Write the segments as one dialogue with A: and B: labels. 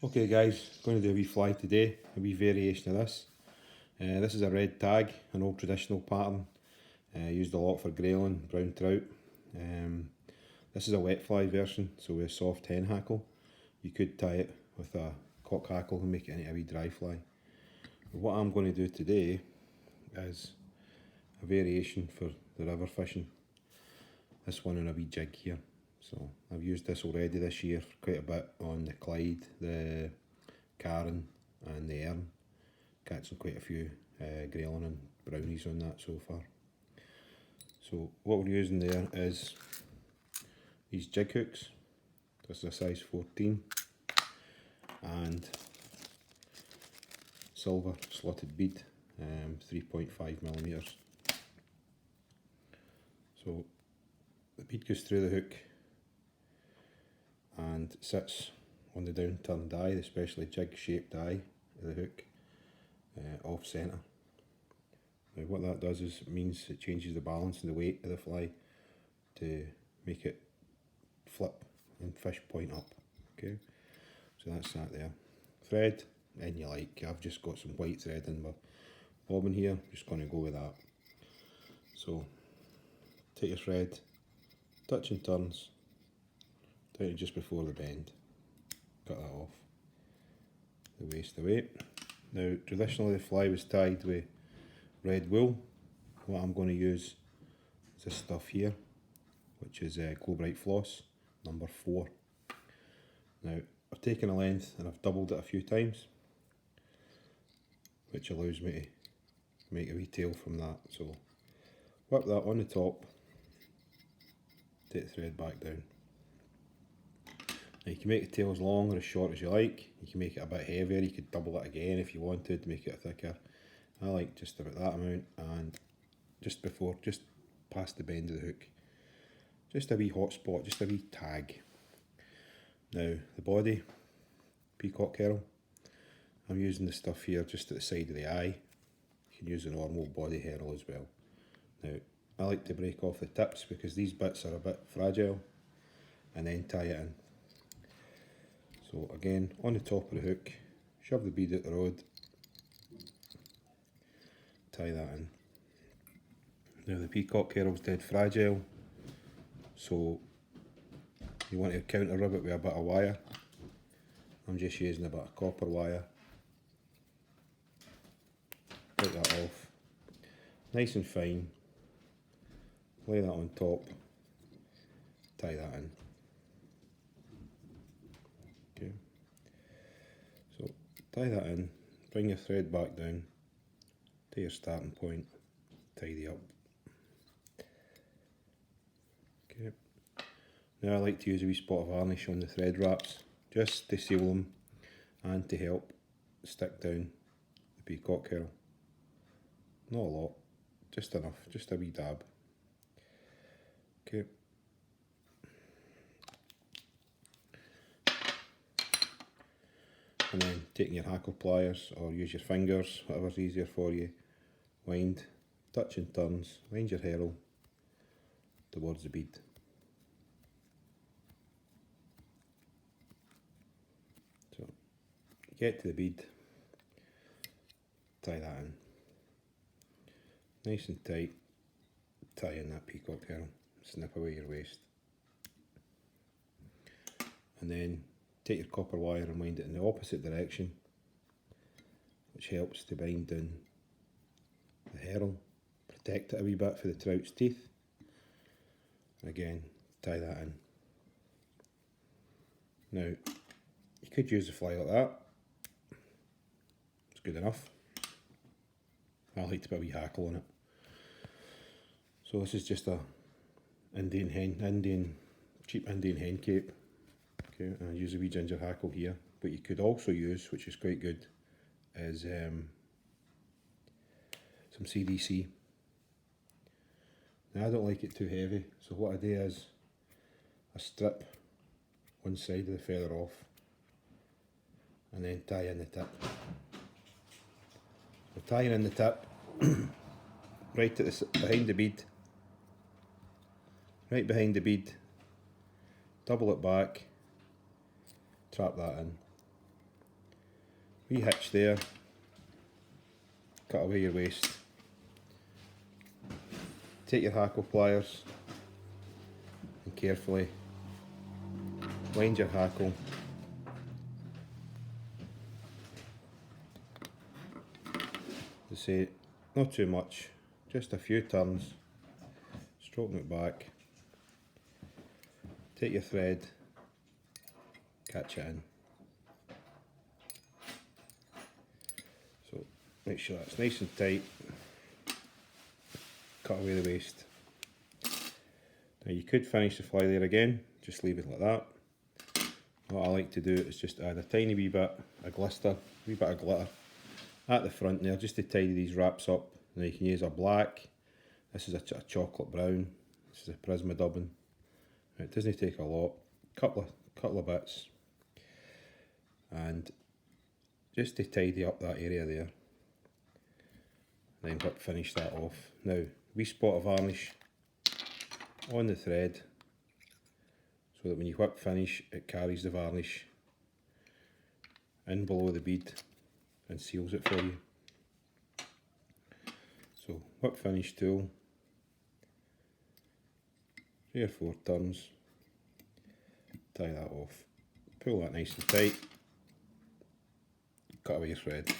A: Okay guys, going to do a wee fly today, a wee variation of this. This is a red tag, an old traditional pattern, used a lot for grayling, brown trout. This is a wet fly version, so with a soft hen hackle. You could tie it with a cock hackle and make it into a wee dry fly. But what I'm going to do today is a variation for the river fishing. This one on a wee jig here. So I've used this already this year quite a bit on the Clyde, the Carron and the Erne, catching quite a few grayling and brownies on that so far. So what we're using there is these jig hooks. This is a size 14 and silver slotted bead, 3.5mm. So the bead goes through the hook and sits on the downturned eye, the specially jig shaped eye of the hook, off centre. Now what that does is it means it changes the balance and the weight of the fly to make it flip and fish point up. Okay, so that's that there. Thread, any you like. I've just got some white thread in my bobbin here, just going to go with that. So take your thread, touch and turns, down to just before the bend, cut that off, the waist away. Now traditionally the fly was tied with red wool. What I'm going to use is this stuff here, which is Glow Bright Floss number 4. Now I've taken a length and I've doubled it a few times, which allows me to make a wee tail from that. So whip that on the top, take the thread back down. Now you can make the tail as long or as short as you like. You can make it a bit heavier, you could double it again if you wanted to make it thicker. I like just about that amount, and just past the bend of the hook, just a wee hot spot, just a wee tag. Now the body, peacock herring, I'm using the stuff here just at the side of the eye. You can use a normal body herring as well. Now I like to break off the tips because these bits are a bit fragile, and then tie it in. So again, on the top of the hook, shove the bead out the rod, tie that in. Now the peacock herring's dead fragile, so you want to counter rub it with a bit of wire. I'm just using a bit of copper wire. Take that off, nice and fine, lay that on top, tie that in. Okay, so tie that in, bring your thread back down to your starting point, tidy up. Okay, now I like to use a wee spot of varnish on the thread wraps just to seal them and to help stick down the peacock herring. Not a lot, just enough, just a wee dab. Okay. And then taking your hackle pliers or use your fingers, whatever's easier for you, wind, touch and turns, wind your herring towards the bead. So get to the bead, tie that in. Nice and tight, tie in that peacock herring, snip away your waist. And then take your copper wire and wind it in the opposite direction, which helps to bind down the herring, protect it a wee bit for the trout's teeth. Again, tie that in. Now, you could use the fly like that, it's good enough. I like to put a wee hackle on it. So this is just a cheap Indian hen cape. Okay, and I use a wee ginger hackle here, but you could also use, which is quite good, is some CDC. Now I don't like it too heavy, so what I do is I strip one side of the feather off and then tie in the tip. So tying in the tip right at behind the bead, right behind the bead, double it back, trap that in, wee hitch there, cut away your waste. Take your hackle pliers and carefully wind your hackle to say not too much, just a few turns, stroking it back. Take your thread, catch it in. So make sure that's nice and tight. Cut away the waste. Now you could finish the fly there again, just leave it like that. What I like to do is just add a tiny wee bit of glitter, wee bit of glitter at the front there, just to tidy these wraps up. Now you can use a black, this is a chocolate brown, this is a Prisma dubbing. It doesn't take a lot, couple of bits, and just to tidy up that area there. And then whip finish that off. Now, wee spot of varnish on the thread, so that when you whip finish, it carries the varnish in below the bead and seals it for you. So whip finish tool, 3 or 4 turns, tie that off, pull that nice and tight, cut away your thread.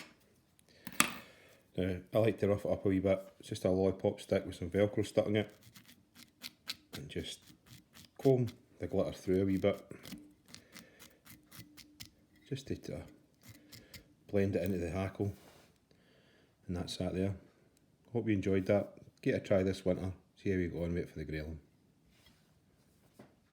A: Now I like to rough it up a wee bit, it's just a lollipop stick with some velcro stuck in it, and just comb the glitter through a wee bit, just to blend it into the hackle, and that's that there. Hope you enjoyed that. Get a try this winter, see how you go on with it for the grayling.